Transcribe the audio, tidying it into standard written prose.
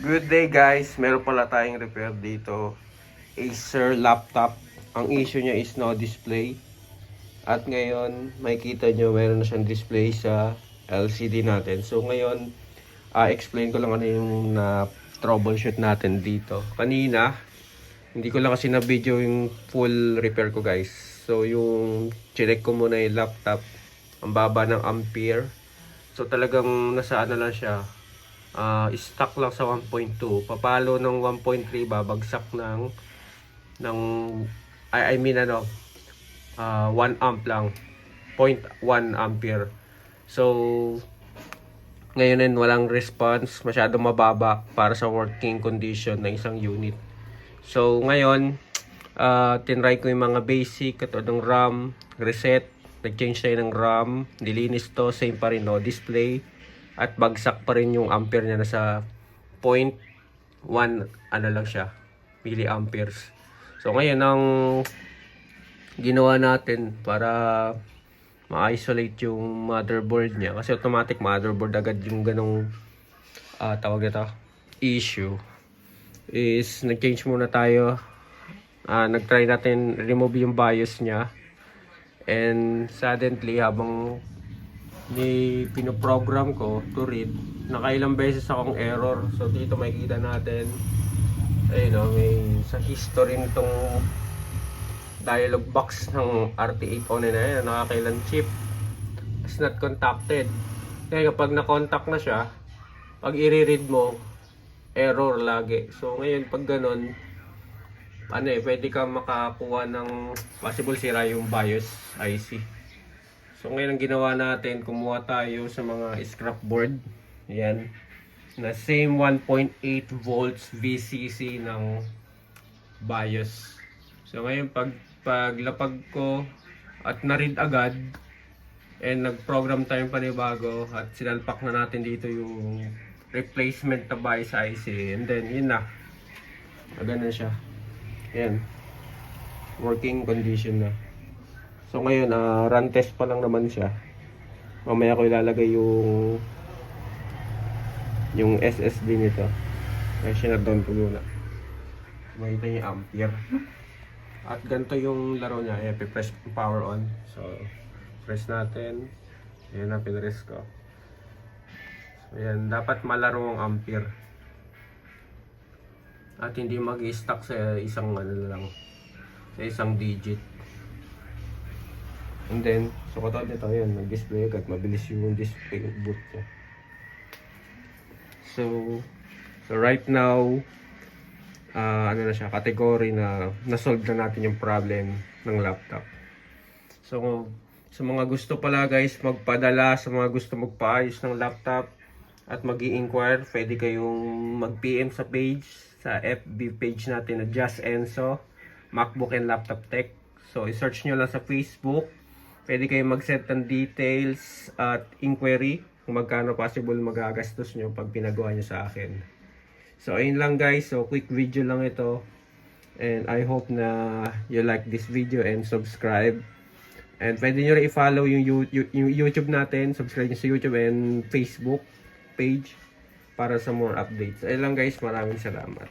Good day guys, meron pala tayong repair dito. Acer laptop. Ang issue niya is no display. At ngayon, makikita nyo meron na siyang display sa LCD natin. So ngayon, explain ko lang ano yung troubleshoot natin dito. Kanina, hindi ko lang kasi na video yung full repair ko guys. So yung check ko muna yung laptop. Ang baba ng ampere. So talagang nasa ano lang siya. Stuck lang sa 1.2. Papalo ng 1.3 babagsak ng I mean 1 amp lang. 0.1 ampere. So ngayon din walang response, masyadong mababa para sa working condition ng isang unit. So ngayon tinry ko yung mga basic katulad ng RAM, reset, nag-change tayo ng RAM, nilinis to, same pa rin no display. At bagsak pa rin yung ampere niya, nasa 0.1 ano lang siya, milliamperes. So ngayon ang ginawa natin para ma-isolate yung motherboard niya, kasi automatic motherboard agad yung ganong tawag nito issue, is nag-change muna tayo. Nag-try natin remove yung BIOS niya, and suddenly habang pinoprogram ko to read, nakailang beses akong error. So dito makikita natin, ayun may sa history nitong dialog box ng RT809 na yan, nakakailan chip is not contacted. Kaya kapag na-contact na siya, pag i-read mo, error lagi. So ngayon pag ganun, pwede ka makakuha ng possible sira yung BIOS IC. So ngayon ang ginawa natin, kumuha tayo sa mga scrap board. Yan. Na same 1.8 volts VCC ng BIOS. So ngayon paglapag ko at na-read agad, and nag-program tayong panibago at sinalpak na natin dito yung replacement na BIOS IC. And then yun na. Ganun siya. Yan. Working condition na. So ngayon, run test pa lang naman siya. Mamaya ko ilalagay yung SSD nito. Kaya sinardown ko muna. Makita niyo yung ampere. At ganito yung laro niya. Ayan, press power on. So, press natin. Ayan na, pinress ko. So, ayan, dapat malaro ang ampere. At hindi mag-stuck sa isang lang, sa isang digit. And then, so katulad nito, yun, nag-display agad, mabilis yung display boot niya. So right now, ano na siya, category na na-solve na natin yung problem ng laptop. So, sa mga gusto pala guys, magpadala, sa mga gusto magpaayos ng laptop at mag-i-inquire, pwede kayong mag-PM sa page, sa FB page natin na Just Enzo, MacBook and Laptop Tech. So, i-search nyo lang sa Facebook. Pwede kayong mag-set ng details at inquiry kung magkano possible magagastos nyo pag pinagawa nyo sa akin. So ayun lang guys, so quick video lang ito, and I hope na you like this video and subscribe. And pwede nyo rin i-follow yung YouTube natin, subscribe nyo sa YouTube and Facebook page para sa more updates. Ayun lang guys, maraming salamat.